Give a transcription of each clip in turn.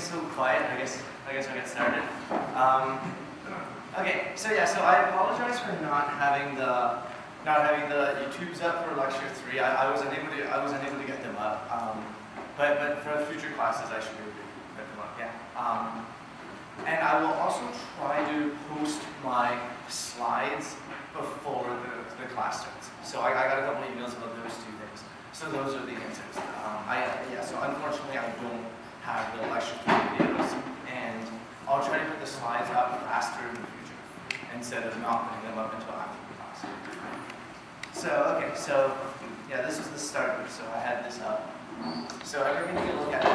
so quiet. I guess I'll get started. Okay, so yeah, so I apologize for not having the YouTubes up for lecture 3. I was unable to get them up. But for future classes, I should be able to get them up. Yeah. And I will also try to post my slides before the class starts. So I got a couple of emails about those two things. So those are the answers. So unfortunately I don't have the lecture 3 videos, and I'll try to put the slides up faster in the future instead of not putting them up until after the class. So okay, so yeah, this is the starter. So I had this up. So we're going to take a look at it.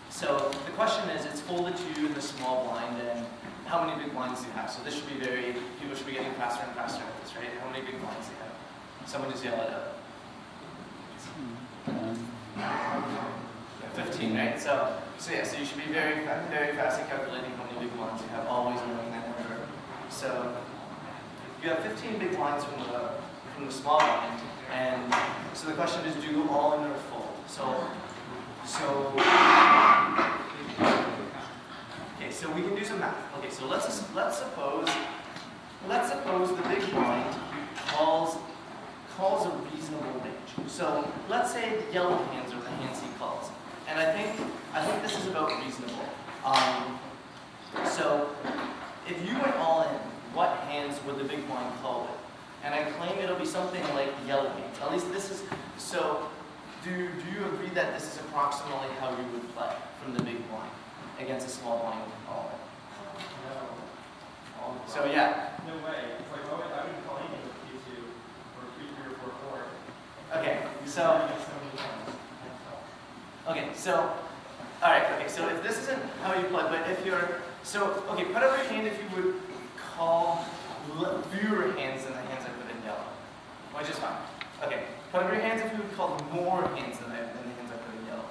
So the question is, it's folded to you in the small blind, and how many big blinds do you have? So this should be people should be getting faster and faster at this, right? How many big blinds do you have? Someone just yell it out. 15, right? So yeah, so you should be very fast at calculating how many big blinds you have, always knowing that number. So you have 15 big blinds from the small blind, and so the question is, do you go all in or fold? Okay, so we can do some math. Okay, so let's suppose the big blind calls a reasonable range. So let's say the yellow hands are the hands he calls, and I think this is about reasonable. So if you went all in, what hands would the big blind call with? And I claim it'll be something like yellow hands. At least this is so. Do you agree that this is approximately how you would play from the big blind against a small blind with all in? No. So yeah. No way. It's like, I wouldn't call anything with Q2 or 3, 3, or 4, 4. Okay. So. Okay. So. All right. Okay. So if this isn't how you play, but if you're okay, put up your hand if you would call fewer hands than the hands I put in yellow, which is fine. Okay. Put up your hands if you would call more hands than the hands I put in yellow.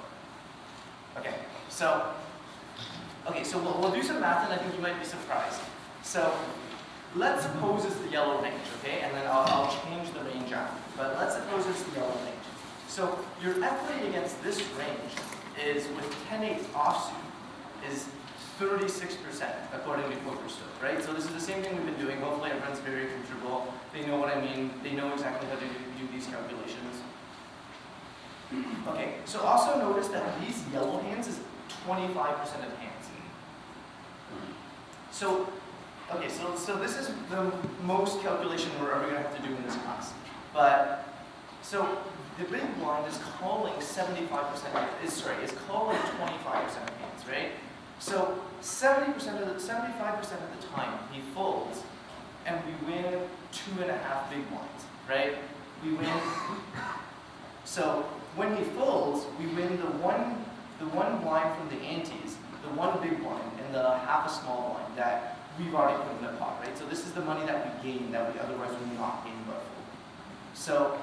Okay. So we'll do some math, and I think you might be surprised. So let's suppose it's the yellow range, okay? And then I'll change the range after. But let's suppose it's the yellow range. So your equity against this range is, with 10/8 offsuit, is 36%, according to Pokerstars, right? So this is the same thing we've been doing. Hopefully everyone's very comfortable. They know what I mean. They know exactly how to do these calculations. Okay, so also notice that these yellow hands is 25% of hands. So, okay, so this is the most calculation we're ever going to have to do in this class. But, so the big blind is calling 75%, is calling 25% of hands, right? So 75% of the time he folds, and we win 2.5 big blinds, right? We win. So when he folds, we win the one blind from the antes, the one big blind, and the half a small blind that we've already put in the pot, right? So this is the money that we gain that we otherwise would not gain but fold. So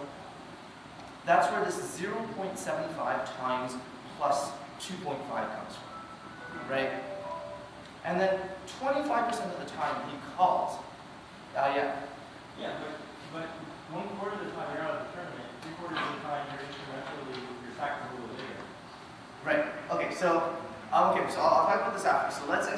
that's where this 0.75 times plus 2.5 comes from, right? And then 25% of the time he calls. Yeah, but 1/4 of the time you're out of the tournament, 3/4 of the time you're stacking a little bigger. Right. Okay. So I'll talk about this after. So let's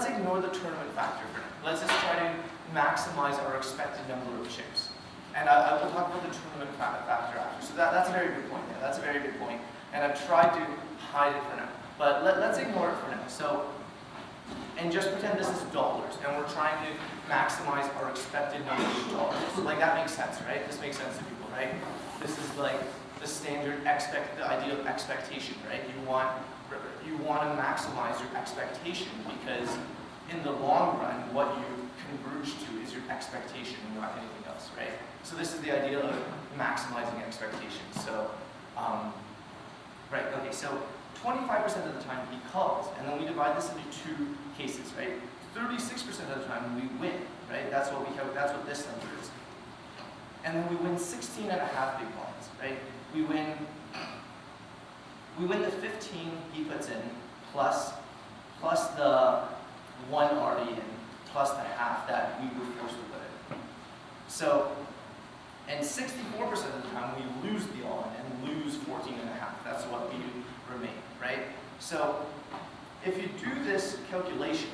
ignore the tournament factor for now. Let's just try to maximize our expected number of chips. And I will talk about the tournament factor after. So that's a very good point. Yeah, that's a very good point. And I've tried to hide it for now. But let's ignore it for now. So, and just pretend this is dollars, and we're trying to maximize our expected number of dollars. Like, that makes sense, right? This makes sense to people, right? This is like the standard the idea of expectation, right? You want to maximize your expectation, because in the long run, what you converge to is your expectation and not anything else, right? So this is the idea of maximizing expectations. So, right, okay, so 25% of the time he calls, and then we divide this into two cases, right? 36% of the time we win, right? That's what this number is. And then we win 16.5 big blinds, right? We win the 15 he puts in, plus the one already in, plus the half that we were forced to put in. So, and 64% of the time we lose the all-in and lose 14.5. That's what we remain, right? So if you do this calculation,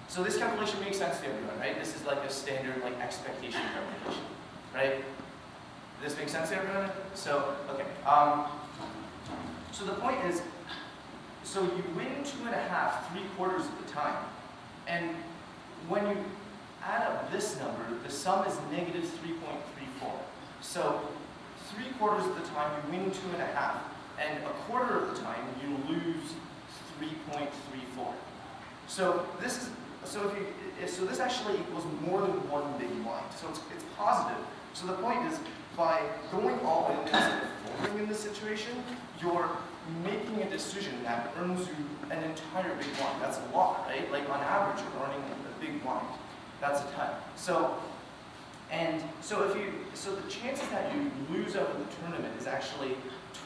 so this calculation makes sense to everyone, right? This is like a standard like expectation calculation, right? This makes sense to everyone? So, okay. So the point is, so you win 2.5, 3/4 of the time. And when you add up this number, the sum is negative 3.34. So 3/4 of the time you win 2.5, and 1/4 of the time you lose 3.34. So this is so this actually equals more than one big blind. So it's positive. So the point is, by going all in instead of folding in this situation, you're making a decision that earns you an entire big blind. That's a lot, right? Like on average, you're earning a big blind. That's a ton. So the chances that you lose out of the tournament is actually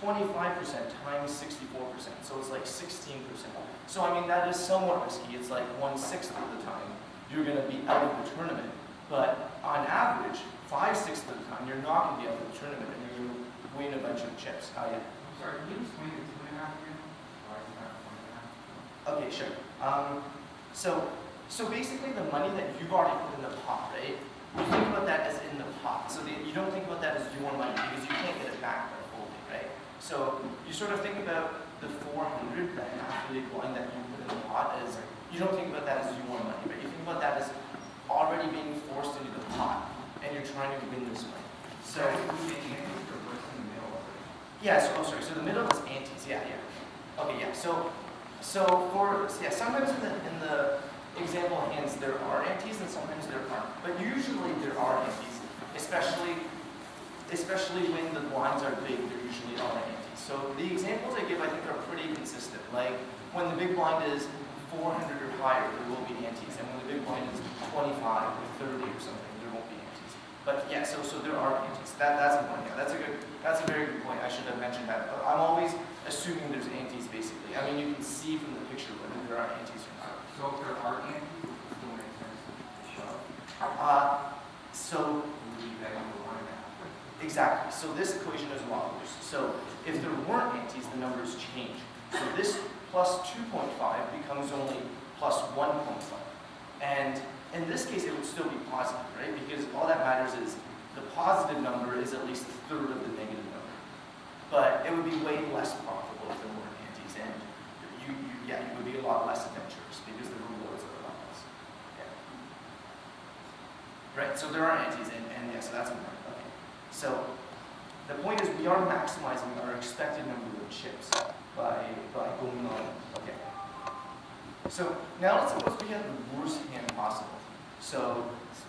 25% times 64%. So it's like 16%. So I mean that is somewhat risky. It's like 1/6 of the time you're going to be out of the tournament. But on average, 5/6 of the time you're not going to be out of the tournament and you're going to win a bunch of chips. Oh yeah. I'm sorry, can you explain the 2.5 again? Why is that 1.5? Okay, sure. So basically the money that you've already put in the pot, right? You think about that as in the pot. So you don't think about that as your money because you can't get it back by folding, right? So you sort of think about the 400, the half big blind that you put in the pot as, you don't think about that as your money, but you think about that as already being forced into the pot and you're trying to win this money. So yeah, so the middle is antes, yeah. Okay, yeah, so sometimes in the example hands there are antes and sometimes there aren't. But usually there are antes, especially when the blinds are big, there usually are antes. So the examples I give I think are pretty consistent. Like when the big blind is 400 or higher, there will be antes, and when the big blind is 25 or 30 or something, there won't be antes. But yeah, so there are antes. That's important. Yeah, that's a very good point. I should have mentioned that. But I'm always assuming there's antes basically. I mean, you can see from the picture whether there are antes or not. So if there are antes, it still makes sense to shove. So Leave that in the 1.5. exactly. So this equation is a lot worse. So if there weren't antes, the numbers change. So this plus 2.5 becomes only plus 1.5. And in this case, it would still be positive, right? Because all that matters is the positive number is at least a third of the negative number. But it would be way less profitable if there weren't antes, and you would be a lot less adventurous because the rewards are a lot less. Yeah. Right, so there are antes, and yeah, so that's important. Okay. So the point is we are maximizing our expected number of chips by going on. Okay. So now let's suppose we have the worst hand possible. So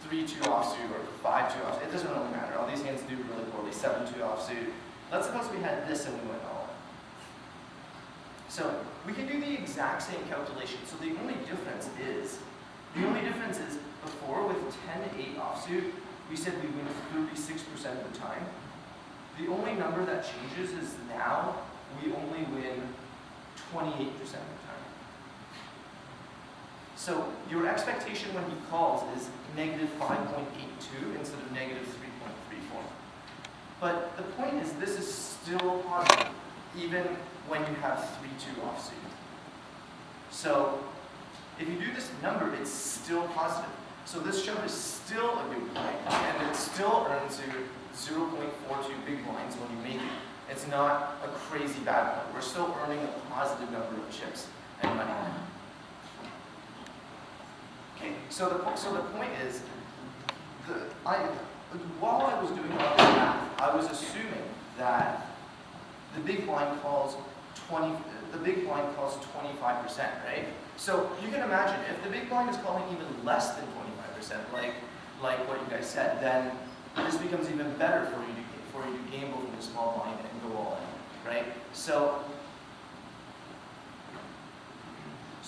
3-2 offsuit or 5-2 offsuit. It doesn't really matter. All these hands do really poorly. 7-2 offsuit. Let's suppose we had this and we went all in. So we can do the exact same calculation. So the only difference is before with 10-8 offsuit, we said we win 36% of the time. The only number that changes is now we only win 28% of the time. So your expectation when he calls is negative 5.82 instead of negative 3.34. But the point is this is still positive, even when you have 3-2 offsuit. So if you do this number, it's still positive. So this shove is still a good play, and it still earns you 0.42 big blinds when you make it. It's not a crazy bad play. We're still earning a positive number of chips and money. Okay, so the point is, while I was doing all this math, I was assuming that the big blind calls 25%, right? So you can imagine if the big blind is calling even less than 25%, like what you guys said, then this becomes even better for you to gamble from the small blind and go all in, right? So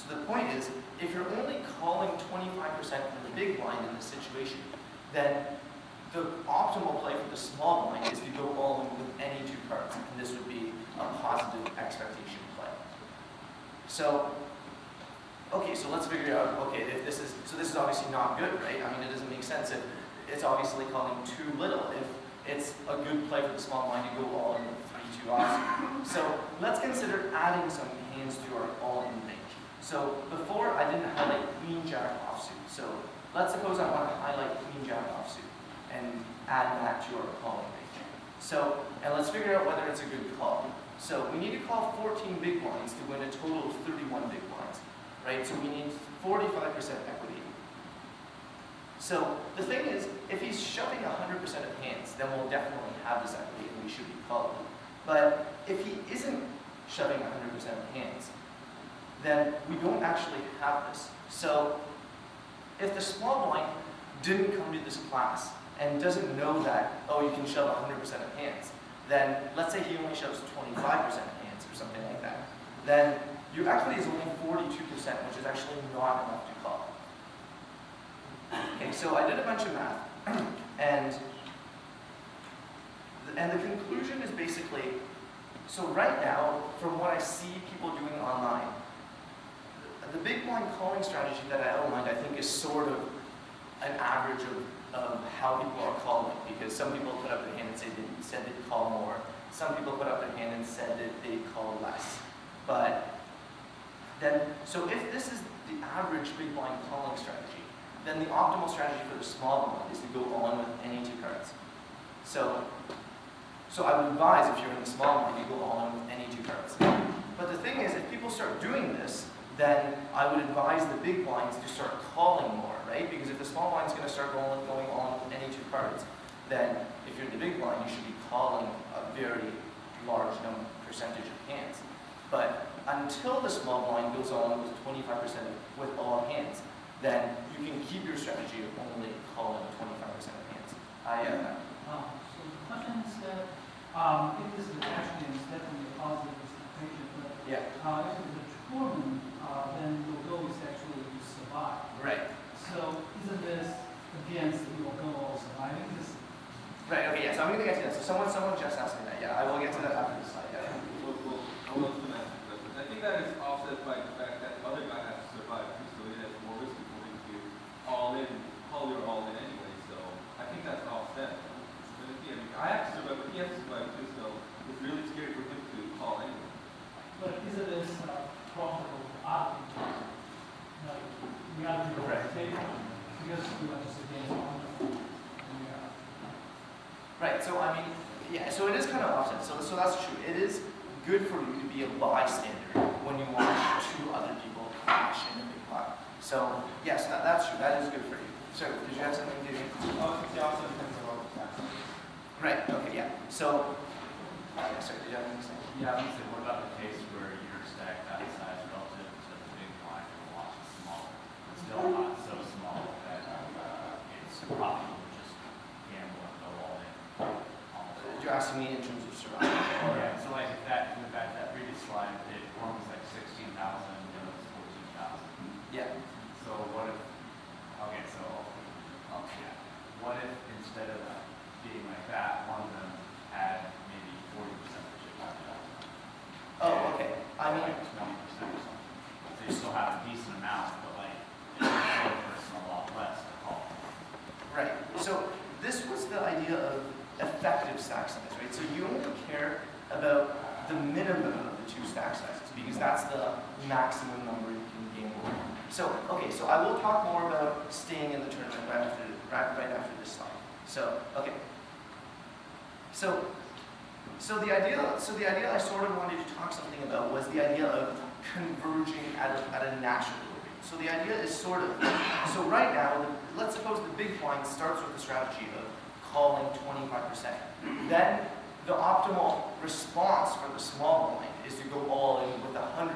the point is, if you're only calling 25% from the big blind in this situation, then the optimal play for the small blind is to go all in with any two cards, and this would be a positive expectation play. So, okay, so let's figure out, okay, if this is obviously not good, right? I mean, it doesn't make sense if it's obviously calling too little, if it's a good play for the small blind to go all in with 3-2 offsuit. So let's consider adding some hands to our all-in range. So before I didn't highlight Queen Jack offsuit. So let's suppose I want to highlight Queen Jack offsuit and add that to our calling range. So, and let's figure out whether it's a good call. So we need to call 14 big blinds to win a total of 31 big blinds, right? So we need 45% equity. So the thing is, if he's shoving 100% of hands, then we'll definitely have this equity and we should be calling. But if he isn't shoving 100% of hands, then we don't actually have this. So if the small blind didn't come to this class and doesn't know that, oh, you can shove 100% of hands, then let's say he only shoves 25% of hands or something like that, then your equity is only 42%, which is actually not enough to call. Okay, so I did a bunch of math, and the conclusion is basically, so right now, from what I see people doing online, the big blind calling strategy that I outlined, I think, is sort of an average of how people are calling, because some people put up their hand and said they'd call more. Some people put up their hand and said that they'd call less. But then, so if this is the average big blind calling strategy, then the optimal strategy for the small blind is to go on with any two cards. So I would advise, if you're in the small blind, you go on with any two cards. But the thing is, if people start doing this, then I would advise the big blinds to start calling more, right? Because if the small blind's going to start going on with any two cards, then if you're the big blind, you should be calling a very large percentage of hands. But until the small blind goes on with 25% with all hands, then you can keep your strategy of only calling 25% of hands. So the question is that if this is actually is definitely a positive equation, but yeah. if it's a tournament, then your goal is actually to survive. Right. So isn't this against your goal of surviving? This Right, okay, yeah, so I'm going to get to that. So someone just asked me that. Yeah, I will get to that after the slide. Yeah. I think that is offset by the fact that the other guy has to survive too, so it has more risk of moving to all in, call your all in anyway, so I think that's offset. But if I have to survive, but he has to survive too, so it's really scary for him to call anyway. But isn't this profitable argument? Like, we have to go Right. because we are just against one. Right, so I mean, yeah, so it is kind of offset. So that's true. It is good for you to be a bystander when you watch two other people crash in a big pot. So yes, that's true. That is good for you. So did you have something to do? It also depends on what the tax is. Right, okay, yeah. So, sorry, did you have anything to say? Yeah, I was gonna say, what about the case where your stack that size relative to the big blind and the watch is small? It's still not so small that it's profitable to just gamble and go all in. You're asking me in terms of survival. Yeah, so like if that, going back to that previous slide, one was like 16,000, the other was 14,000. Yeah. So what if, okay, so, yeah, what if instead of being like that, one of them had maybe 40% of the chip capital? Oh, okay. I mean, like 20% or something. So you still have a decent amount, but like, it's still a person a lot less to call. right. So this was the idea of effective stack size, right? So you only care about the minimum of the two stack sizes because that's the maximum number you can gamble. So, okay, so I will talk more about staying in the tournament right after this slide. So, okay. So the idea I sort of wanted to talk something about was the idea of converging at a Nash equilibrium. So the idea is sort of, so right now, let's suppose the big blind starts with the strategy of calling 25%. Then the optimal response for the small blind is to go all in with 100%.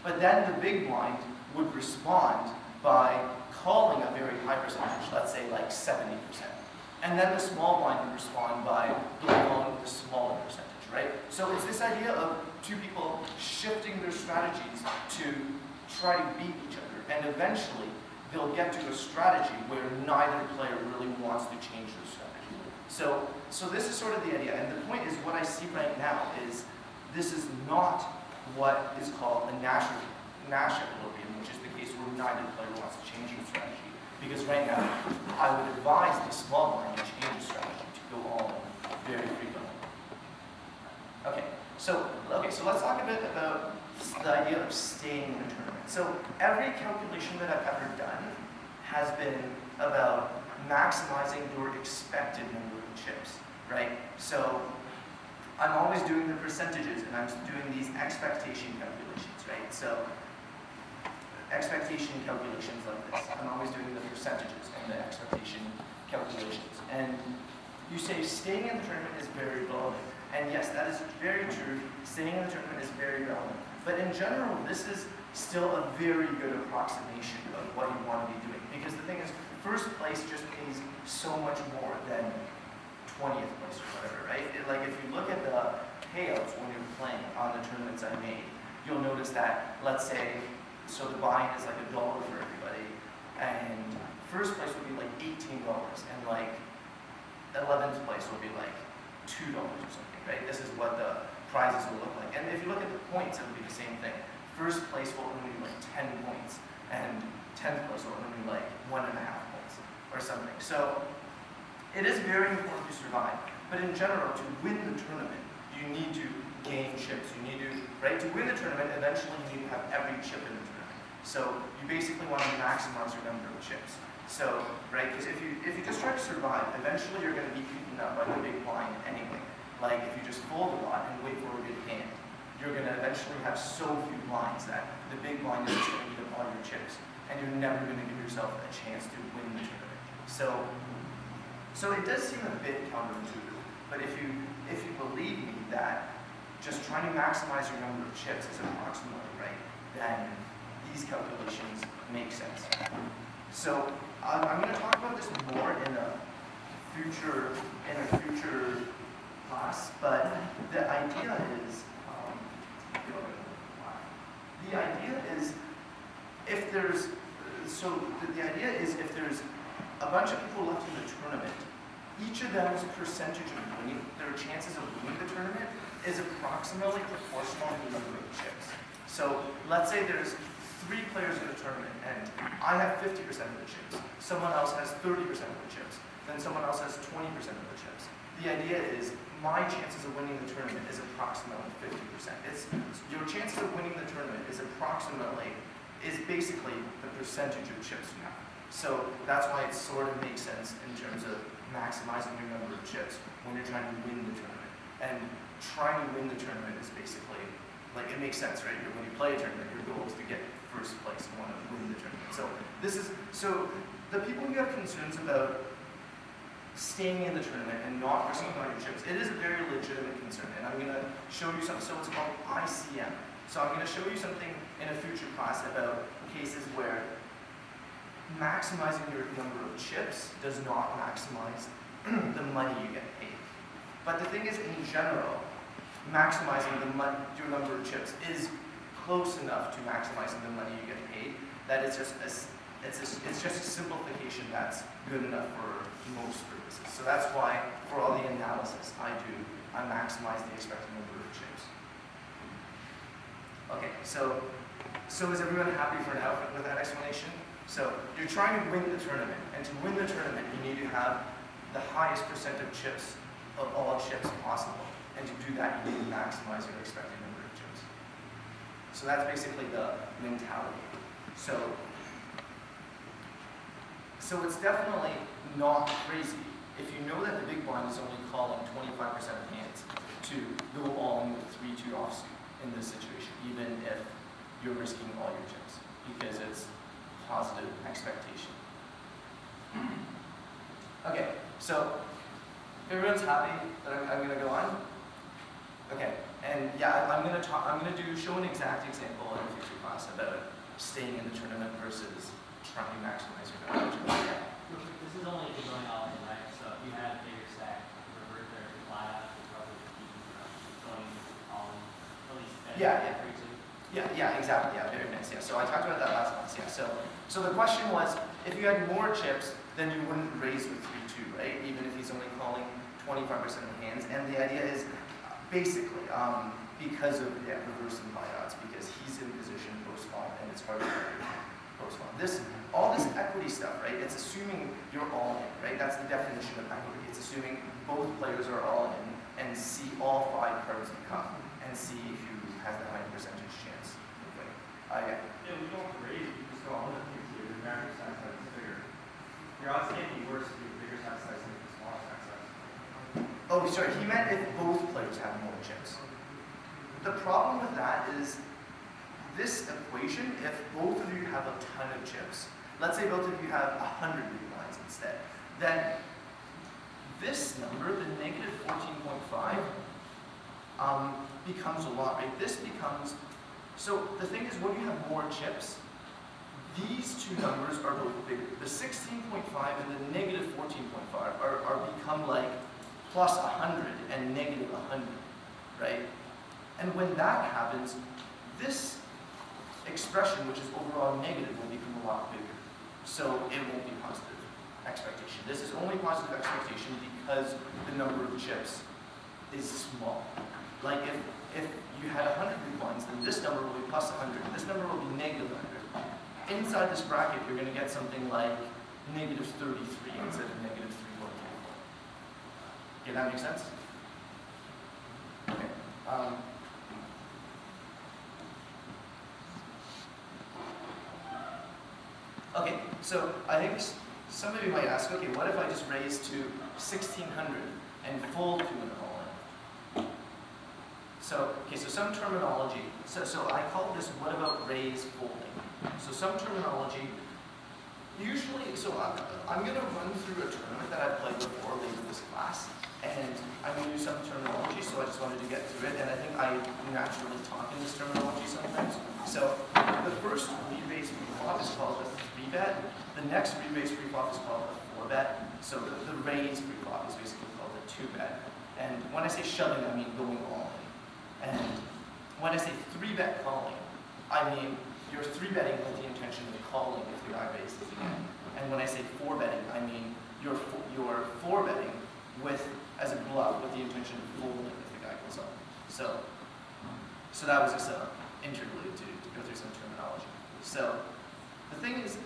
But then the big blind would respond by calling a very high percentage, let's say like 70%. And then the small blind would respond by going on with a smaller percentage, right? So it's this idea of two people shifting their strategies to try to beat each other. And eventually, they'll get to a strategy where neither player really wants to change their strategy. So this is sort of the idea. And the point is, what I see right now is this is not what is called a Nash equilibrium, which is the case where neither player wants to change their strategy. Because right now, I would advise the small blind to change the strategy to go all in very frequently. Okay, so let's talk a bit about the idea of staying in a tournament. So every calculation that I've ever done has been about maximizing your expected number of chips, right? So I'm always doing the percentages and I'm doing these expectation calculations, right? So expectation calculations like this. I'm always doing the percentages and the expectation calculations. And you say staying in the tournament is very relevant. And yes, that is very true. Staying in the tournament is very relevant. But in general, this is still a very good approximation of what you want to be doing. Because the thing is, first place just pays so much more than 20th place or whatever, right? Like if you look at the payouts when you're playing on the tournaments I made, you'll notice that, let's say, so the buy-in is like $1 for everybody, and first place would be like $18, and like 11th place would be like $2 or something, right? This is what the prizes will look like. And if you look at the points, it would be the same thing. First place will only be like 10 points, and 10th place will only be like 1.5 points or something. So it is very important to survive. But in general, to win the tournament, you need to gain chips. You need to, right? To win the tournament, eventually you need to have every chip in the tournament. So you basically want to maximize your number of chips. So, right, because if you just try to survive, eventually you're going to be beaten up by the big blind anyway. Like if you just fold a lot and wait for a good hand, you're going to eventually have so few blinds that the big blind is just going to eat up all your chips, and you're never going to give yourself a chance to win the tournament. So it does seem a bit counterintuitive, but if you believe me that just trying to maximize your number of chips is approximately right, then these calculations make sense. So I'm going to talk about this more in a future class, but the idea is if there's a bunch of people left in the tournament, each of them's percentage of winning, their chances of winning the tournament is approximately proportional to the number of chips. So let's say there's 3 players in the tournament and I have 50% of the chips, someone else has 30% of the chips, then someone else has 20% of the chips. The idea is my chances of winning the tournament is approximately 50%. Your chances of winning the tournament is basically the percentage of chips you have. So that's why it sort of makes sense in terms of maximizing your number of chips when you're trying to win the tournament. And trying to win the tournament is basically, like, it makes sense, right? When you play a tournament, your goal is to get first place. You want to win the tournament. So the people who have concerns about staying in the tournament and not risking all your chips, it is a very legitimate concern. And I'm going to show you something. So it's called ICM. So I'm going to show you something in a future class about cases where maximizing your number of chips does not maximize the money you get paid. But the thing is, in general, maximizing your number of chips is close enough to maximizing the money you get paid that it's just a simplification that's good enough for most purposes. So that's why, for all the analysis I maximize the expected number of chips. Okay, so is everyone happy for now with that explanation? So you're trying to win the tournament, and to win the tournament, you need to have the highest percent of chips, of all chips possible. And to do that, you need to maximize your expected number of chips. So that's basically the mentality. So it's definitely not crazy if you know that the big blind is only calling 25% of hands to go all in with 3-2 offsuit in this situation, even if you're risking all your chips, because it's positive expectation. Okay, so everyone's happy that I'm going to go on? Okay, and yeah, I'm going to show an exact example in a future class about staying in the tournament versus trying to maximize your knowledge. Yeah. This is only if you're going all in, right? So if you had a bigger stack, revert there to fly out, you're probably keeping from going all in, at least Yeah. free to. Yeah, exactly. Yeah, very nice. Yeah, so I talked about that last class. Yeah, so the question was, if you had more chips, then you wouldn't raise with 3-2, right? Even if he's only calling 25% of hands. And the idea is basically because of reverse and buyouts, because he's in position post-flop and it's hard to post-flop. All this equity stuff, right? It's assuming you're all in, right? That's the definition of equity. It's assuming both players are all in and see all 5 cards that come and see if you has the higher percentage chance of winning. Yeah. Yeah, we don't raise, we just go all in the things here, the larger stack size is bigger. Your odds can't be worse if you have a bigger stack size than a smaller stack size. Oh, sorry, he meant if both players have more chips. The problem with that is this equation, if both of you have a ton of chips, let's say both of you have 100 big blinds instead, then this number, the negative 14.5, becomes a lot, right? This becomes, so the thing is when you have more chips, these two numbers are both bigger. The 16.5 and the negative 14.5 are become like plus 100 and negative 100, right? And when that happens, this expression, which is overall negative, will become a lot bigger. So it won't be positive expectation. This is only positive expectation because the number of chips is small. Like if you had 100 big blinds, then this number will be plus 100. This number will be negative 100. Inside this bracket, you're going to get something like negative 33 instead of negative 3.34. Okay, that makes sense? Okay. Okay, so I think some of you might ask, okay, what if I just raise to 1600 and fold to an all-in? So, okay, so some terminology. So I call this what about raise folding? So some terminology, usually, so I'm going to run through a tournament that I've played before later this class, and I'm going to use some terminology, so I just wanted to get through it, and I think I naturally talk in this terminology sometimes. So the first re-raise preflop is called a 3-bet. The next re-raise preflop is called a 4-bet. So the raise preflop is basically called a 2-bet. And when I say shoving, I mean going all in. And when I say 3-bet calling, I mean you're 3-betting with the intention of calling if the guy raises again. And when I say 4-betting, I mean you're 4-betting with as a bluff with the intention of folding if the guy goes up. So that was just an interlude to go through some terminology. So the thing is,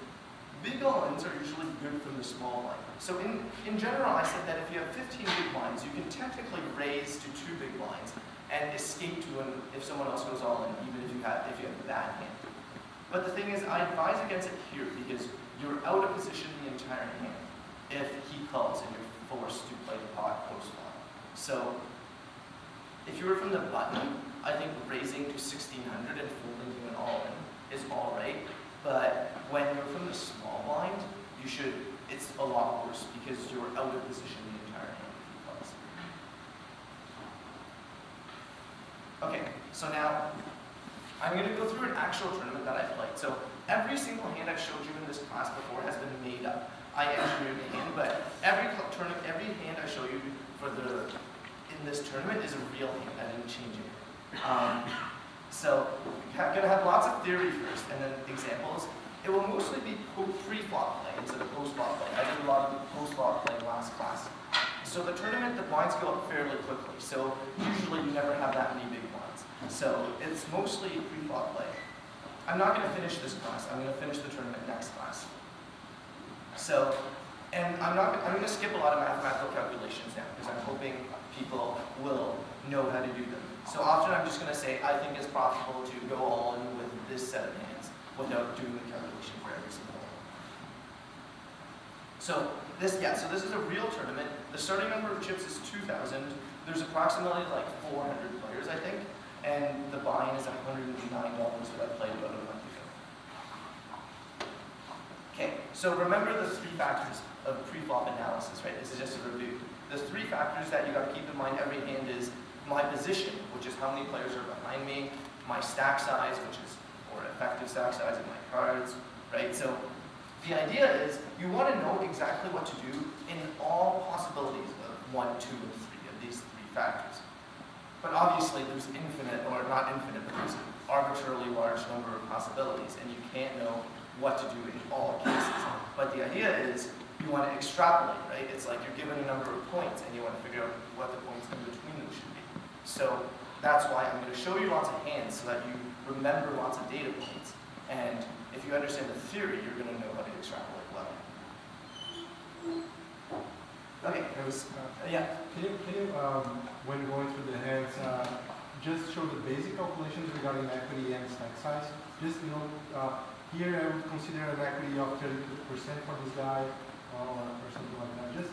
big all-ins are usually good from the small blind. So in general, I said that if you have 15 big blinds, you can technically raise to 2 big blinds and escape to an if someone else goes all in, even if you have a bad hand. But the thing is, I advise against it here because you're out of position the entire hand if he calls and you're forced to play the pot post-flop. So if you were from the button, I think raising to 1600 and folding to an all-in is all right. But when you're from the small blind, it's a lot worse because you're out of position the entire hand if he calls. Okay, so now I'm going to go through an actual tournament that I played. So every single hand I've showed you in this class before has been made up. I engineered the hand, but every hand I show you in this tournament is a real hand. I didn't change it. So I'm going to have lots of theory first, and then examples. It will mostly be pre-flop play instead of post-flop play. I did a lot of post-flop play last class. So the tournament, the blinds go up fairly quickly. So usually you never have that many big blinds. So it's mostly pre-flop play. I'm not going to finish this class. I'm going to finish the tournament next class. So, and I'm going to skip a lot of mathematical calculations now because I'm hoping people will know how to do them. So often I'm just going to say, I think it's profitable to go all in with this set of hands without doing the calculation for every single one. So this is a real tournament. The starting number of chips is 2,000. There's approximately like 400 players, I think. And the buy-in is $109 that I played about a month ago. Okay, so remember the 3 factors of pre-flop analysis, right? This is just a review. The 3 factors that you got to keep in mind every hand is my position, which is how many players are behind me, my stack size, which is, or effective stack size of my cards, right? So the idea is you want to know exactly what to do in all possibilities of 1, 2, and 3 of these 3 factors. But obviously there's infinite, or not infinite, but there's an arbitrarily large number of possibilities, and you can't know what to do in all cases. But the idea is you want to extrapolate, right? It's like you're given a number of points, and you want to figure out what the points in between them should be. So that's why I'm going to show you lots of hands so that you remember lots of data points. And if you understand the theory, you're going to know how to extrapolate well. Okay, it was, yeah. Can you when going through the hands, just show the basic calculations regarding equity and stack size. Just, here I would consider an equity of 30% for this guy, or something like that. Just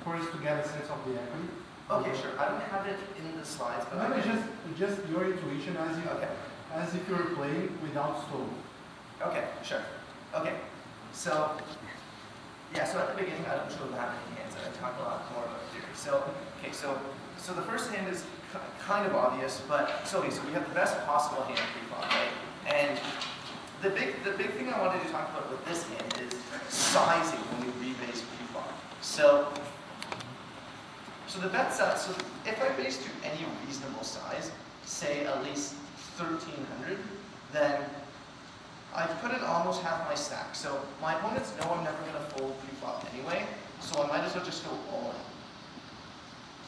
for us to get a sense of the equity. Okay, sure. I don't have it in the slides, but No, I it's can. just your intuition Okay. as if you were playing without stove. Okay, sure. Okay, so, yeah, so at the beginning, I don't show that many hands, and I talk a lot more about theory. So, okay, so the first hand is kind of obvious, but, so we have the best possible hand pre-flop, right? And the big thing I wanted to talk about with this hand is sizing when we re-raise pre-flop. So the bet size, so if I raise to any reasonable size, say at least 1,300, then I've put in almost half my stack. So my opponents know I'm never going to fold pre-flop anyway, so I might as well just go all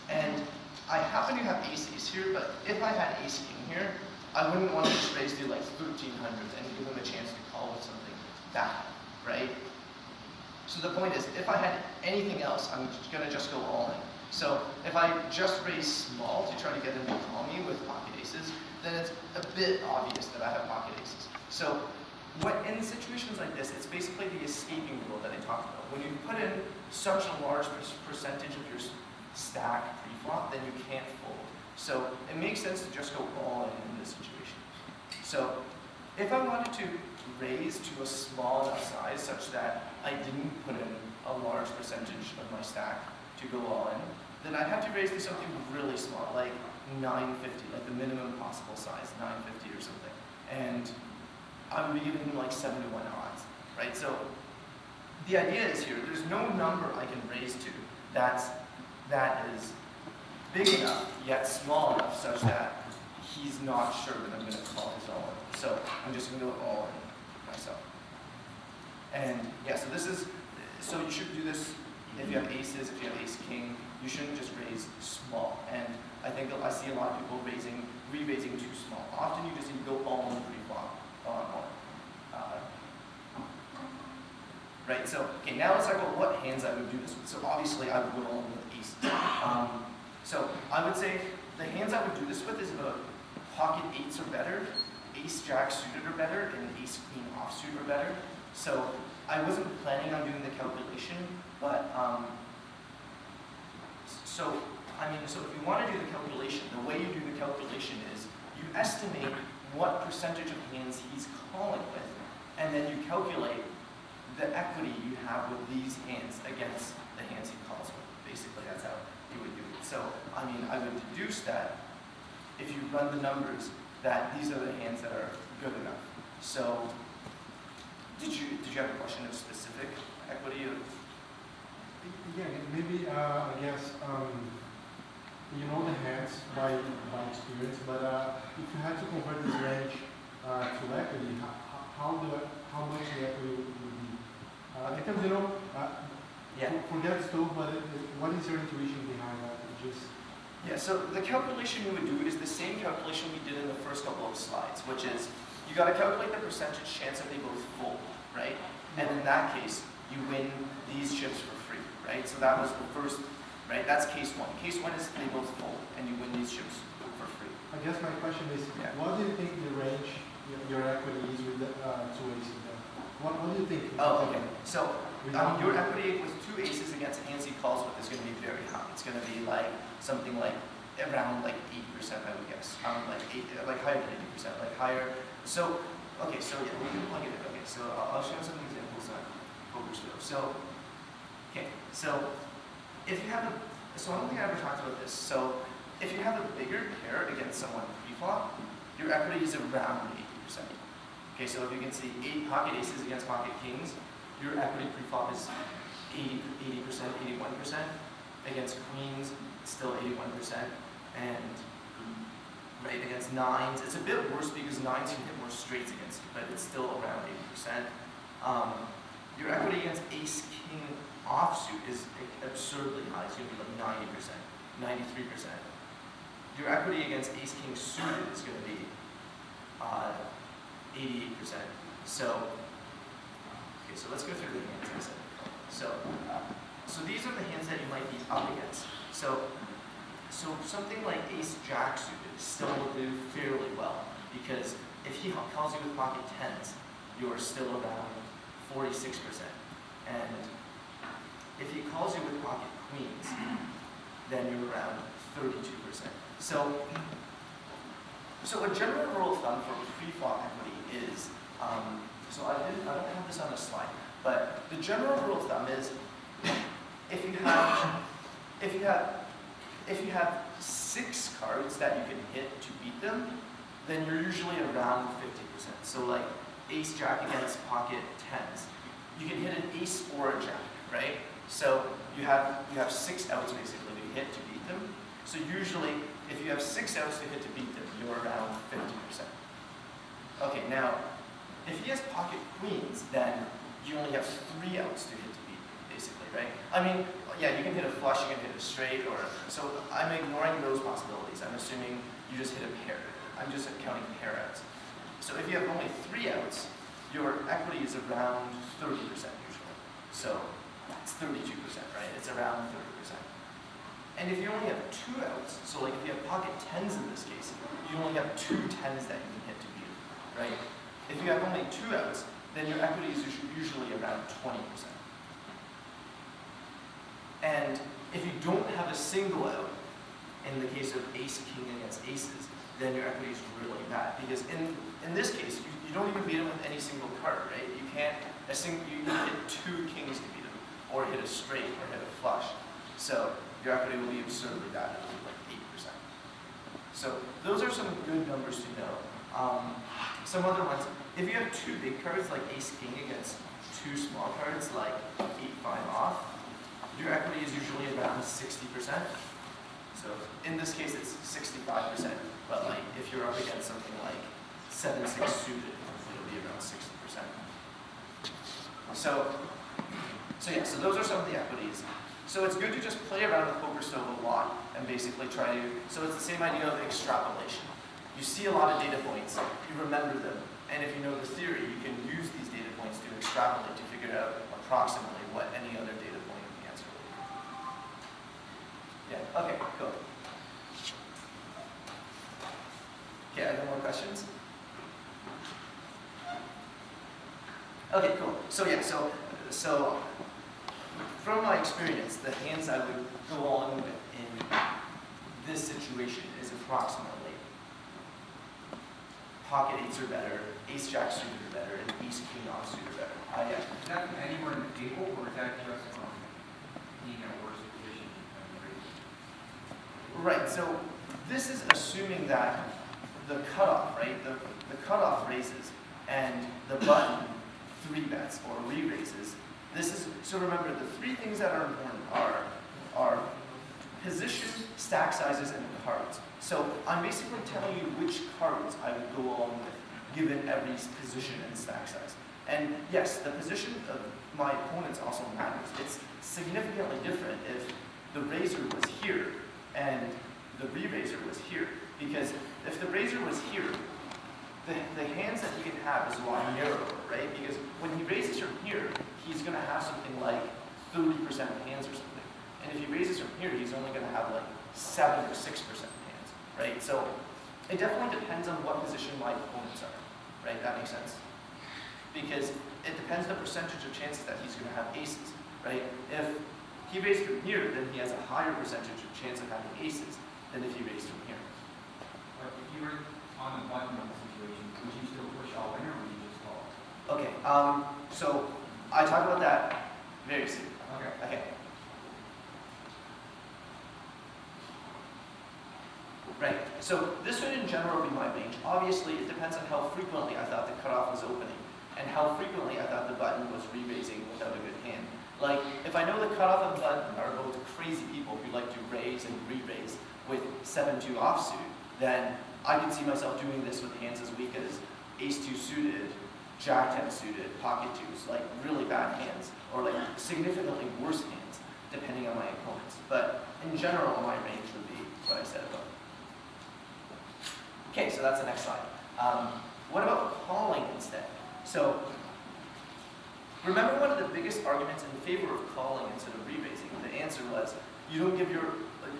in. And I happen to have ace here, but if I had ace king here, I wouldn't want to just raise to like 1,300 and give him a chance to call with something bad, right? So the point is, if I had anything else, I'm going to just go all in. So if I just raise small to try to get him to call me with pocket aces, then it's a bit obvious that I have pocket aces. So in situations like this, it's basically the escaping rule that I talked about. When you put in such a large percentage of your stack pre-flop, then you can't fold. So it makes sense to just go all in this situation. So if I wanted to raise to a small enough size such that I didn't put in a large percentage of my stack to go all in, then I'd have to raise to something really small, like 950, like the minimum possible size, 950 or something. And I would be giving him like 7 to 1 odds, right? So the idea is here, there's no number I can raise to that is big enough, yet small enough such that he's not sure that I'm going to call his all in. So I'm just going to go all in myself. And yeah, so you should do this if you have aces, if you have ace king, you shouldn't just raise small. And I think I see a lot of people re-raising too small. Often you just need to go all in pre-flop. Right, so, okay, now let's talk about what hands I would do this with. So obviously I would go all in with aces. So I would say the hands I would do this with is about pocket eights or better, ace jack suited or better, and ace queen offsuit or better. So I wasn't planning on doing the calculation, but so if you want to do the calculation, the way you do the calculation is you estimate what percentage of hands he's calling with, and then you calculate the equity you have with these hands against the hands he calls with. Basically, that's how you would do it. So, I would deduce that if you run the numbers, that these are the hands that are good enough. So, did you have a question of specific equity of? Yeah, maybe I guess you know the hands by experience, but if you had to convert this range to equity, how much the equity would be? Because forget stove, but what is your intuition behind that? Yeah, so the calculation you would do is the same calculation we did in the first couple of slides, which is you got to calculate the percentage chance that they both fold, right? And in that case, you win these chips for free, right? So that was the first, right? That's case one. Case one is they both fold, and you win these chips for free. I guess my question is, what do you think the range your equity is with the two aces? What do you think? Oh, okay. So your equity with two aces against hands he calls with is going to be very high. It's going to be like something like around like 80%, I would guess. Like higher than 80%, like higher. So okay, so yeah, we can plug it in. Okay, so I'll show some examples on Pokerstars. So okay, so if you have so I don't think I ever talked about this. So if you have a bigger pair against someone pre-flop, your equity is around 80%. Okay, so if you can see 8 pocket aces against pocket kings, your equity pre-flop is 80%, 81%. Against queens, still 81%. And right against nines, it's a bit worse because nines can hit more straights against you, but it's still around 80%. Your equity against ace king offsuit is absurdly high. It's going to be like 90%, 93%. Your equity against ace king suited is going to be 88%. So, okay, so let's go through the hands I said. So these are the hands that you might be up against. So So something like ace jack suited still will do fairly well, because if he calls you with pocket tens, you're still around 46%. And if he calls you with pocket queens, then you're around 32%. So a general rule of thumb for pre-flop equity is, so I don't have this on a slide, but the general rule of thumb is if you have 6 cards that you can hit to beat them, then you're usually around 50%. So like ace jack against pocket tens, you can hit an ace or a jack, right? So you have 6 outs basically to hit to beat them. So usually if you have 6 outs to hit to beat them, you're around 50%. Okay, now if he has pocket queens, then you only have 3 outs to hit to beat them, basically, right? I mean, yeah, you can hit a flush, you can hit a straight, or so I'm ignoring those possibilities. I'm assuming you just hit a pair. I'm just counting pair outs. So if you have only 3 outs, your equity is around 30% usually. So it's 32%, right? It's around 30%. And if you only have 2 outs, so like if you have pocket tens in this case, you only have 2 tens that you can hit to beat, right? If you have only 2 outs, then your equity is usually around 20%. And if you don't have a single out, in the case of ace king against aces, then your equity is really bad. Because in this case, you don't even beat him with any single card, right? You can't, you can hit 2 kings to beat him, or hit a straight, or hit a flush. So your equity will be absurdly bad, it will be like 8%. So those are some good numbers to know. Some other ones, if you have 2 big cards like ace king against 2 small cards like 8-5 off, your equity is usually around 60%. So in this case, it's 65%. But like if you're up against something like 7-6 suited, it'll be around 60%. So those are some of the equities. So it's good to just play around with Pokerstars a lot and basically try to. So it's the same idea of extrapolation. You see a lot of data points, you remember them, and if you know the theory, you can use these data points to extrapolate to figure out approximately what any other data point in the answer will be. Yeah, okay, cool. Okay, are there more questions? Okay, cool. So from my experience, the hands I would go on with in this situation is approximately pocket eights are better, ace jack suited are better, and ace king off suited are better. Is that anywhere in the table, or is that just from being in a worse position? Right, so this is assuming that the cutoff, right, the cutoff raises, and the button 3-bets or re-raises. So remember, the 3 things that are important are position, stack sizes, and cards. So I'm basically telling you which cards I would go along with, given every position and stack size. And yes, the position of my opponents also matters. It's significantly different if the raiser was here and the re-raiser was here. Because if the raiser was here, the hands that he can have is a lot narrower, right? Because when he raises from here, he's going to have something like 30% of hands or something. And if he raises from here, he's only going to have like 7 or 6% hands, right? So it definitely depends on what position my opponents are, right? That makes sense? Because it depends the percentage of chances that he's going to have aces, right? If he raised from here, then he has a higher percentage of chance of having aces than if he raised from here. But if you were on the button of the situation, would you still push all in, or would you just call? Okay, so I talk about that very soon. Okay. Right, so this would in general be my range. Obviously, it depends on how frequently I thought the cutoff was opening and how frequently I thought the button was re-raising without a good hand. Like, if I know the cutoff and the button are both crazy people who like to raise and re-raise with 7-2 offsuit, then I could see myself doing this with hands as weak as ace-2 suited, jack-10 suited, pocket twos, like really bad hands, or like significantly worse hands, depending on my opponents. But in general, my range would be what I said above. Okay, so that's the next slide. What about calling instead? So remember one of the biggest arguments in favor of calling instead of re-raising? The answer was you don't give your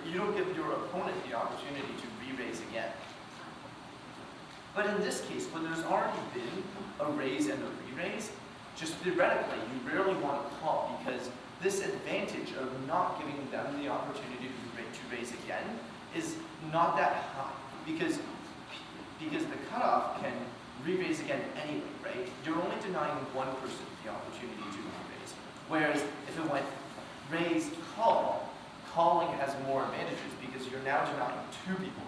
you don't give your opponent the opportunity to re-raise again. But in this case, when there's already been a raise and a re-raise, just theoretically, you rarely want to call because this advantage of not giving them the opportunity to raise again is not that high because the cutoff can re-raise again anyway, right? You're only denying one person the opportunity to re-raise. Whereas if it went raise, call, calling has more advantages because you're now denying two people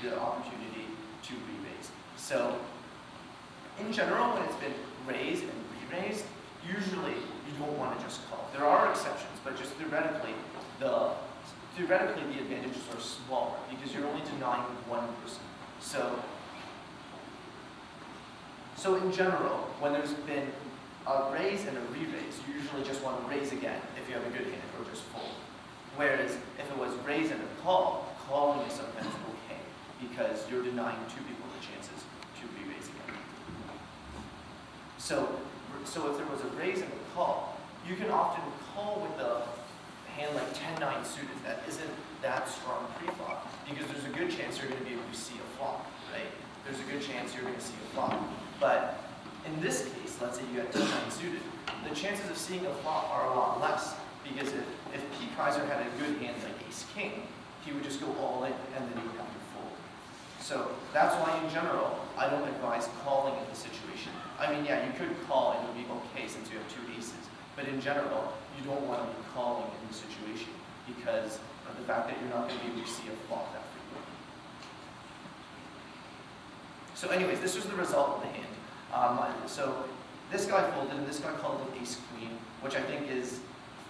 the opportunity to re-raise. So in general, when it's been raised and re-raised, usually you don't want to just call. There are exceptions, but just theoretically the advantages are smaller because you're only denying one person. So in general, when there's been a raise and a re-raise, you usually just want to raise again if you have a good hand or just fold. Whereas if it was raise and a call, calling is sometimes okay because you're denying two people the chances to re-raise again. So if there was a raise and a call, you can often call with a hand like 10-9 suited that isn't that strong pre-flop because there's a good chance you're going to be able to see a flop, right? There's a good chance you're going to see a flop. But in this case, let's say you got 10-9 suited, the chances of seeing a flop are a lot less because if P. Kaiser had a good hand like ace-king, he would just go all in and then he would have to fold. So that's why in general, I don't advise calling in the situation. I mean, yeah, you could call and it would be okay since you have two aces. But in general, you don't want to be calling in the situation because of the fact that you're not going to be able to see a flop that frequently. So anyways, this was the result of the hand. So this guy folded and this guy called an ace-queen, which I think is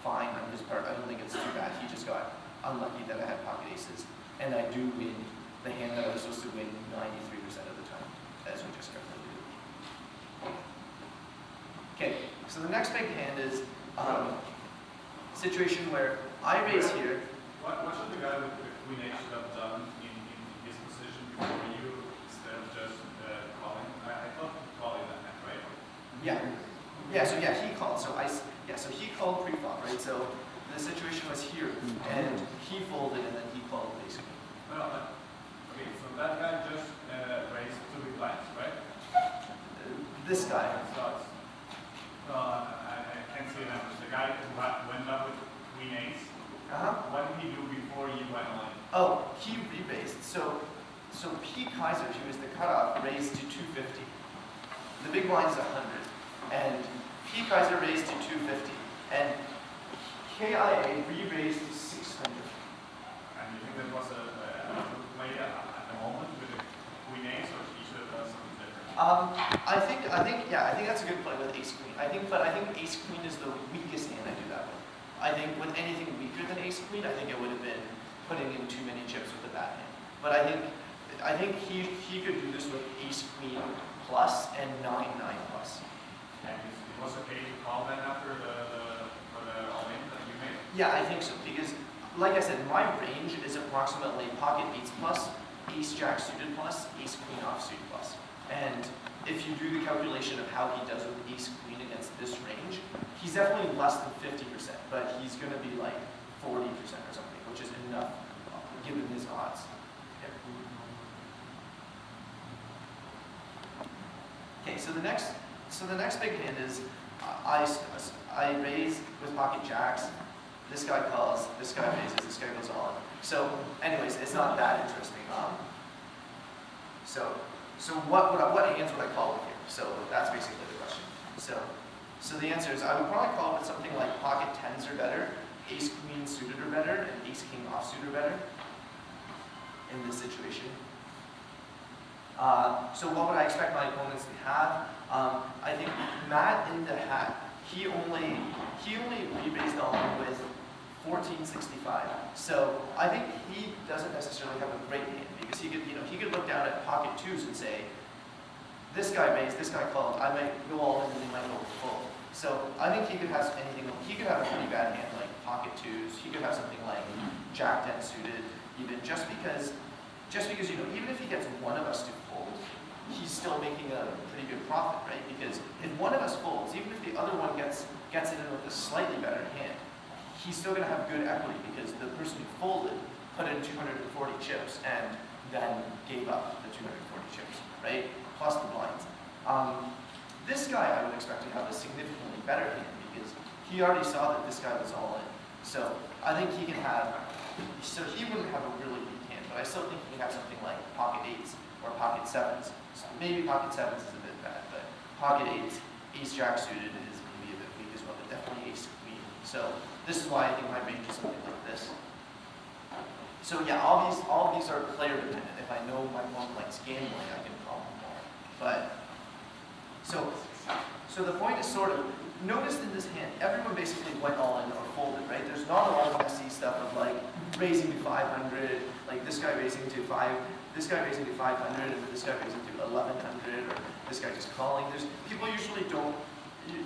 fine on his part. I don't think it's too bad. He just got unlucky that I had pocket aces. And I do win the hand that I was supposed to win 93% of the time, as we just calculated. Okay, so the next big hand is a situation where I raise here. What should the guy with the queen H have done in his position before you instead of just calling? I thought calling that hand, right? Yeah. Yeah, so yeah, he called. So he called pre-flop, right? So the situation was here, and he folded, and then he called basically. Okay, so that guy just raised two big blinds, right? This guy. I can't see them. The guy who went up with queen ace. What did he do before he went on? Oh, he rebased. So P. Kaiser, who was the cutoff, raised to 250. The big blind is 100, and P. Kaiser raised to 250, and KIA re-raised to 600. And you think that was a good play at the moment with the queen ace, or he should have done something different? I think that's a good play with ace queen. I think ace queen is the weakest hand I do that with. I think with anything weaker than ace queen, I think it would have been putting in too many chips with a bad hand. But I think he could do this with ace queen plus and 9-9 plus. And it was okay to call then after the all-in that you made? Yeah, I think so because, like I said, my range is approximately pocket eights plus, ace jack suited plus, ace queen offsuit plus. And if you do the calculation of how he does with ace queen against this range, he's definitely less than 50%, but he's going to be like 40% or something, which is enough given his odds. Yeah. Okay, so the next big hand is I raise with pocket jacks. This guy calls, this guy raises, this guy goes all in. So, anyways, it's not that interesting. So what hands would I call with here? So that's basically the question. So the answer is I would probably call with something like pocket tens or better, ace queen suited or better, and ace king offsuit or better in this situation. So what would I expect my opponents to have? I think Matt in the hat, he only rebased on with 1465. So I think he doesn't necessarily have a great hand because he could look down at pocket twos and say, this guy raised, this guy called, I might go all in and he might go full. So I think he could have anything, he could have a pretty bad hand like pocket twos, he could have something like jack 10 suited, even just because even if he gets one of us to fold, he's still making a pretty good profit, right? Because if one of us folds, even if the other one gets it in with a slightly better hand, he's still going to have good equity because the person who folded put in 240 chips and then gave up the 240 chips, right? Plus the blinds. This guy I would expect to have a significantly better hand because he already saw that this guy was all in. So I think he can have, so he wouldn't have a really weak hand, but I still think he can have something like pocket eights or pocket sevens. So maybe pocket sevens is a bit bad, but pocket eights, ace jack suited is maybe a bit weak as well, but definitely ace queen. So this is why I think my range is something like this. So yeah, all of these are player dependent. If I know my opponent likes gambling, I can call them all. But so the point is sort of, notice in this hand, everyone basically went all in or folded, right? There's not a lot of messy stuff of like raising to 500, like this guy raising to 500, and this guy raising to 1100, or this guy just calling. People usually don't,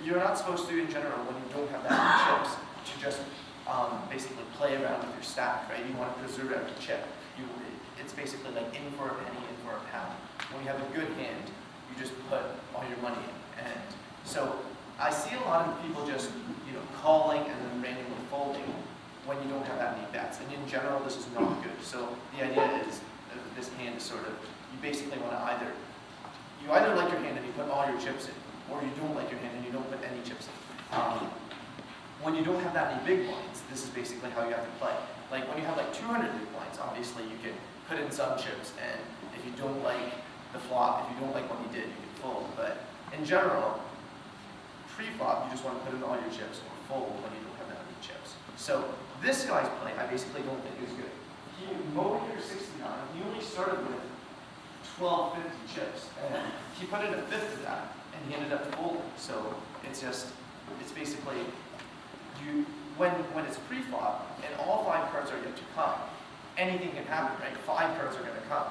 you're not supposed to in general when you don't have that many chips to just basically play around with your stack, right? You want to preserve every chip. It's basically like in for a penny, in for a pound. When you have a good hand, you just put all your money in. And so I see a lot of people just, calling and then randomly folding when you don't have that many bets. And in general, this is not good. So the idea is that this hand is sort of, you basically want to either like your hand and you put all your chips in, or you don't like your hand and you don't put any chips in. When you don't have that many big blinds, this is basically how you have to play. Like when you have like 200 big blinds, obviously you can put in some chips, and if you don't like the flop, if you don't like what he did, you can fold. But in general, pre-flop, you just want to put in all your chips or fold when you don't have that many chips. So this guy's play, I basically don't think is good. He mowed here 69. He only started with 1250 chips, and he put in a fifth of that, and he ended up folding. So it's basically when it's pre-flop and all 5 cards are yet to come, anything can happen, right? 5 cards are going to come.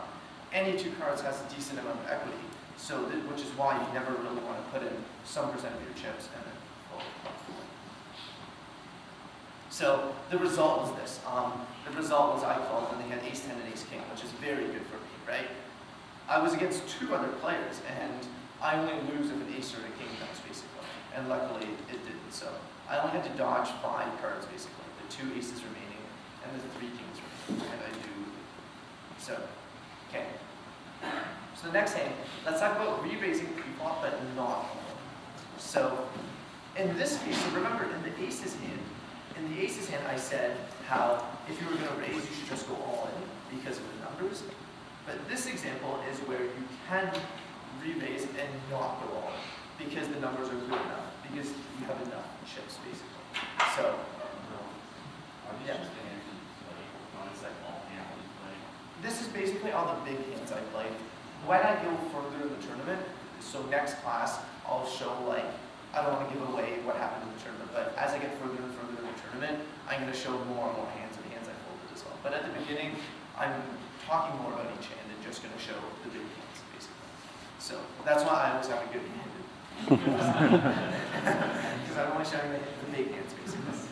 Any 2 cards has a decent amount of equity. So, which is why you never really want to put in some percent of your chips and then fold. So the result was this. The result was I called when they had ace 10 and ace king, which is very good for me, right? I was against 2 other players, and I only lose if an ace or a king comes, basically. And luckily, it didn't. So I only had to dodge 5 cards, basically. The 2 aces remaining and the 3 kings remaining. And I do. So, okay. So the next hand, let's talk about re-raising pre-flop, but not all. So in this case, so remember in the aces hand, I said how if you were going to raise, you should just go all in because of the numbers. But this example is where you can re-raise and not go all in because the numbers are good enough, because you have enough chips, basically. So, yeah. This is basically all the big hands I played. When I go further in the tournament, so next class, I'll show like, I don't want to give away what happened in the tournament, but as I get further and further in the tournament, I'm going to show more and more hands and hands I folded as well. But at the beginning, I'm talking more about each hand and just going to show the big hands, basically. So that's why I always have a good hand. Because I'm only showing the big hands, basically.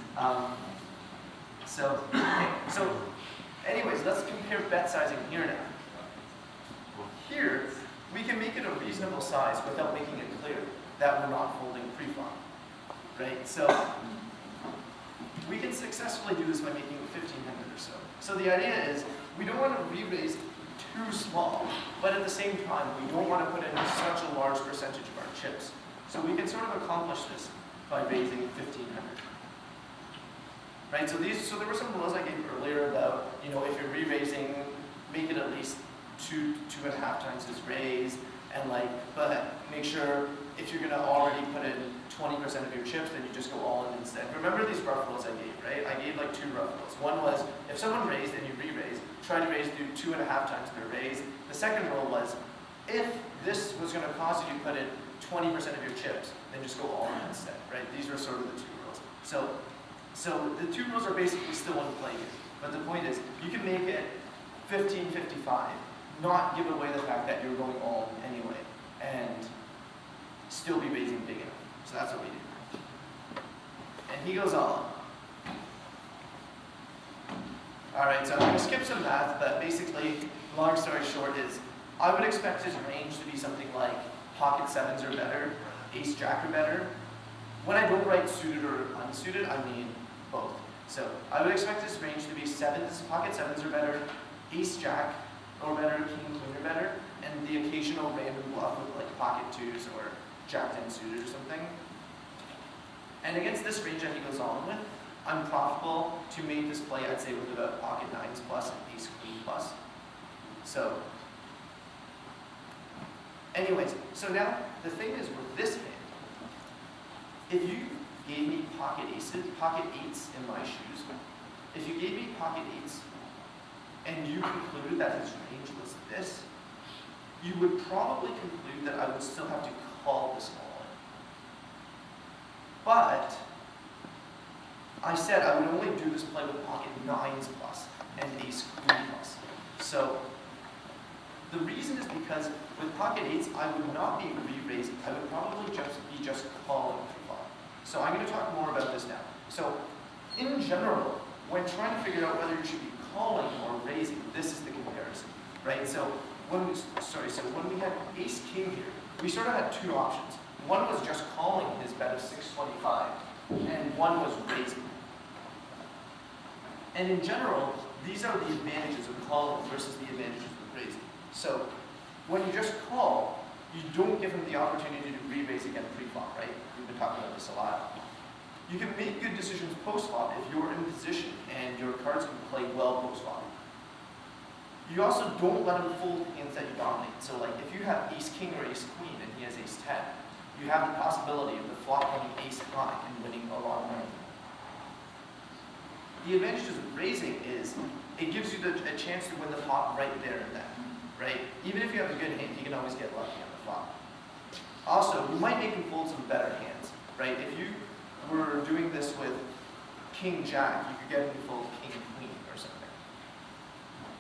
So anyways, let's compare bet sizing here now. Here, we can make it a reasonable size without making it clear that we're not folding pre-flop, right? So we can successfully do this by making it 1500 or so. So the idea is we don't want to re-raise too small, but at the same time, we don't want to put in such a large percentage of our chips. So we can sort of accomplish this by raising 1500. Right, so there were some rules I gave earlier about, if you're re-raising, make it at least 2.5 times his raise, and but make sure if you're gonna already put in 20% of your chips, then you just go all in instead. Remember these rough rules I gave, right? I gave 2 rough rules. One was, if someone raised and you re-raise, try to raise through 2.5 times their raise. The second rule was, if this was gonna cause you to put in 20% of your chips, then just go all in instead, right? These were sort of the 2 rules. So the 2 rules are basically still in play here. But the point is, you can make it 1555, not give away the fact that you're going all in anyway, and still be raising big enough. So that's what we do. And he goes all in. All right, so I'm going to skip some math, but basically, long story short is, I would expect his range to be something like pocket sevens are better, ace jack are better. When I don't write suited or unsuited, I mean both. So I would expect this range to be sevens, pocket sevens are better, ace jack or better, king queen or better, and the occasional random bluff with like pocket twos or jack 10 suited or something. And against this range that he goes on with, I'm profitable to make this play, I'd say, with about pocket nines plus and ace queen plus. So, anyways, so now the thing is with this hand, if you gave me pocket aces, pocket eights in my shoes, if you gave me pocket eights and you concluded that his range was this, you would probably conclude that I would still have to call this all in. But I said I would only do this play with pocket nines plus and ace queen plus. So the reason is because with pocket eights, I would not be re-raising. I would probably just calling pre-flop. So I'm going to talk more about this now. So in general, when trying to figure out whether you should be calling or raising, this is the comparison, right? So when we had ace king here, we sort of had two options. One was just calling his bet of 625, and one was raising. And in general, these are the advantages of calling versus the advantages of raising. So when you just call, you don't give him the opportunity to re-raise again pre-flop, right? We've been talking about this a lot. You can make good decisions post-flop if you're in position and your cards can play well post-flop. You also don't let him fold hands that you dominate. So like if you have ace king or ace queen and he has ace 10, you have the possibility of the flop going ace high and winning a lot of money. The advantages of raising is it gives you a chance to win the pot right there and then, right? Even if you have a good hand, you can always get lucky on the flop. Also, you might make him fold some better hands, right? If you were doing this with king jack, you could get him to fold king queen or something.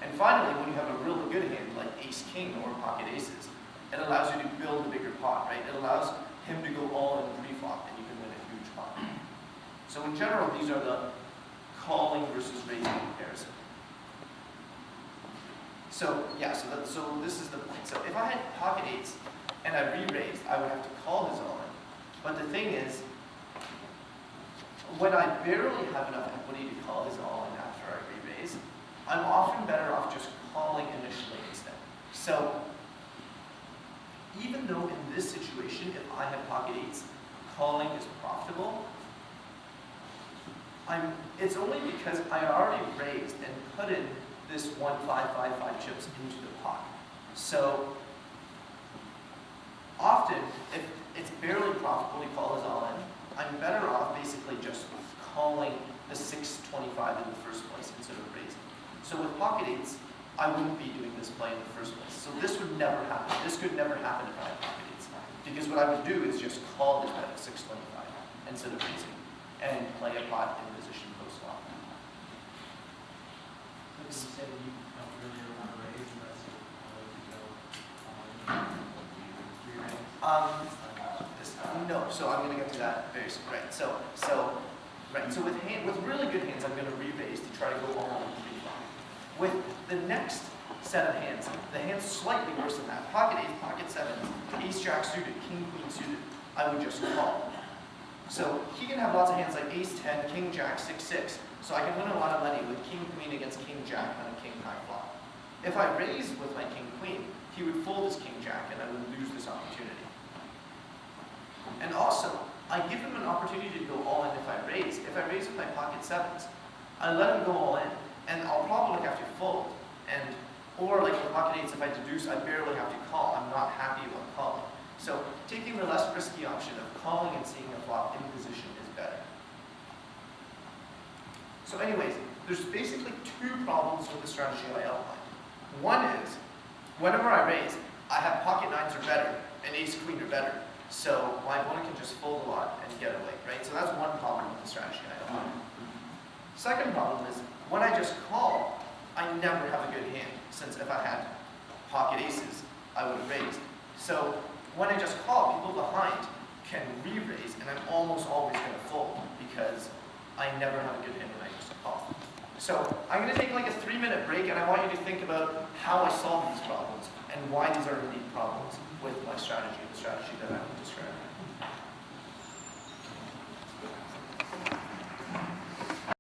And finally, when you have a really good hand like ace king or pocket aces, it allows you to build a bigger pot, right? It allows him to go all in pre-flop and you can win a huge pot. So in general, these are the calling versus raising comparison. So yeah, so this is the point. So if I had pocket eights and I re-raised, I would have to call his all in. But the thing is, when I barely have enough equity to call his all in after I re-raise, I'm often better off just calling initially instead. So even though in this situation, if I had pocket eights, calling is profitable, it's only because I already raised and put in this 1-5-5-5 chips into the pot. So often, if it's barely profitable to call his all in, I'm better off basically just calling the 625 in the first place instead of raising. So with pocket eights, I wouldn't be doing this play in the first place. So this would never happen. This could never happen if I had pocket eights. Because what I would do is just call this bet of 625 instead of raising and play a pot in position post-flop. So did you say that you don't really want to raise unless you go re-raise? No, so I'm going to get to that very soon. Right. So with really good hands, I'm going to re-raise to try to go all in pre-flop. With the next set of hands, the hands slightly worse than that. Pocket eight, pocket seven, ace jack suited, king queen suited. I would just call. So he can have lots of hands like ace 10, king jack, 6-6. So I can win a lot of money with king queen against king jack on a king high flop. If I raise with my king queen, he would fold his king jack and I would lose this opportunity. And also, I give him an opportunity to go all in if I raise. If I raise with my pocket sevens, I let him go all in, and I'll probably have to fold. Or like with pocket eights, if I deduce, I barely have to call. I'm not happy about calling. So taking the less risky option of calling and seeing a flop in position is better. So anyways, there's basically two problems with the strategy I outlined. One is, whenever I raise, I have pocket nines are better and ace queen are better. So my opponent can just fold a lot and get away, right? So that's one problem with the strategy I outlined. Second problem is, when I just call, I never have a good hand, since if I had pocket aces, I would have raised. So when I just call, people behind can re-raise, and I'm almost always going to fold, because I never have a good hand when I just call. So I'm going to take like a 3-minute break, and I want you to think about how I solve these problems, and why these are indeed problems with my strategy, the strategy that I'm describing.